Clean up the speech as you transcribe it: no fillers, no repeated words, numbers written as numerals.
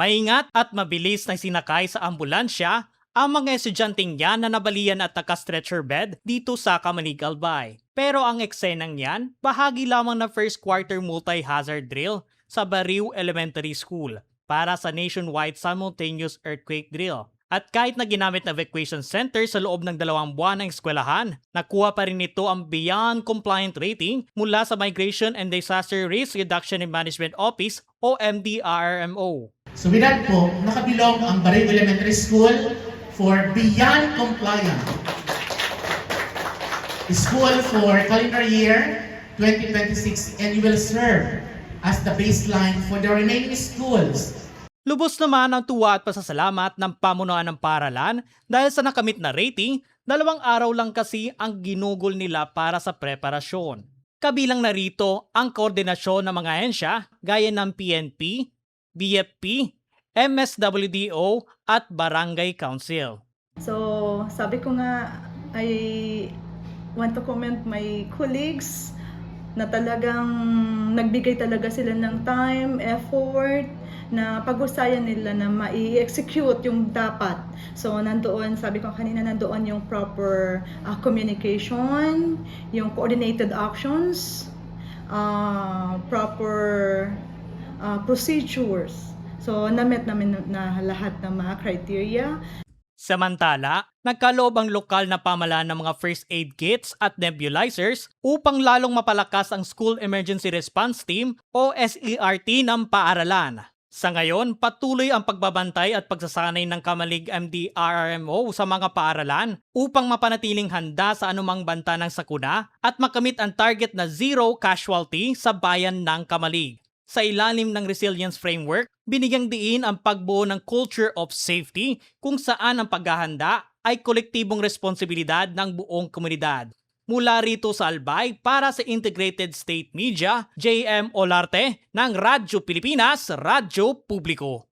Maingat at mabilis na sinakay sa ambulansya ang mga estudyanteng yan na nabalian at naka-stretcher bed dito sa Kamalig Albay. Pero ang eksenang yan, bahagi lamang ng first quarter multi-hazard drill sa Bariu Elementary School para sa nationwide simultaneous earthquake drill. At kahit na ginamit na evacuation center sa loob ng 2 buwan ng eskwelahan, nakuha pa rin nito ang Beyond Compliant Rating mula sa Migration and Disaster Risk Reduction and Management Office o MDRRMO. So with that po, nakabilong ang Bariu Elementary School for Beyond Compliant School for calendar year 2026, and you will serve as the baseline for the remaining schools. Lubos naman ang tuwa at pasasalamat ng pamunuan ng paaralan dahil sa nakamit na rating, 2 araw lang kasi ang ginugol nila para sa preparasyon. Kabilang na rito ang koordinasyon ng mga ahensya gaya ng PNP, BFP, MSWDO at Barangay Council. So, sabi ko nga, I want to commend my colleagues na talagang nagbigay talaga sila ng time, effort, na pag-usayan nila na mai-execute yung dapat. So, nandoon, sabi ko kanina, nandoon yung proper communication, yung coordinated actions, proper procedures. So, na-met namin na lahat ng mga criteria. Samantala, nagkaloob ang lokal na pamahalaan ng mga first aid kits at nebulizers upang lalong mapalakas ang School Emergency Response Team o SERT ng paaralan. Sa ngayon, patuloy ang pagbabantay at pagsasanay ng Kamalig MDRRMO sa mga paaralan upang mapanatiling handa sa anumang banta ng sakuna at makamit ang target na zero casualty sa bayan ng Kamalig. Sa ilalim ng Resilience Framework, binigyang diin ang pagbuo ng culture of safety kung saan ang paghahanda ay kolektibong responsibilidad ng buong komunidad. Mula rito sa Albay para sa Integrated State Media, JM Olarte ng Radyo Pilipinas, Radyo Publiko.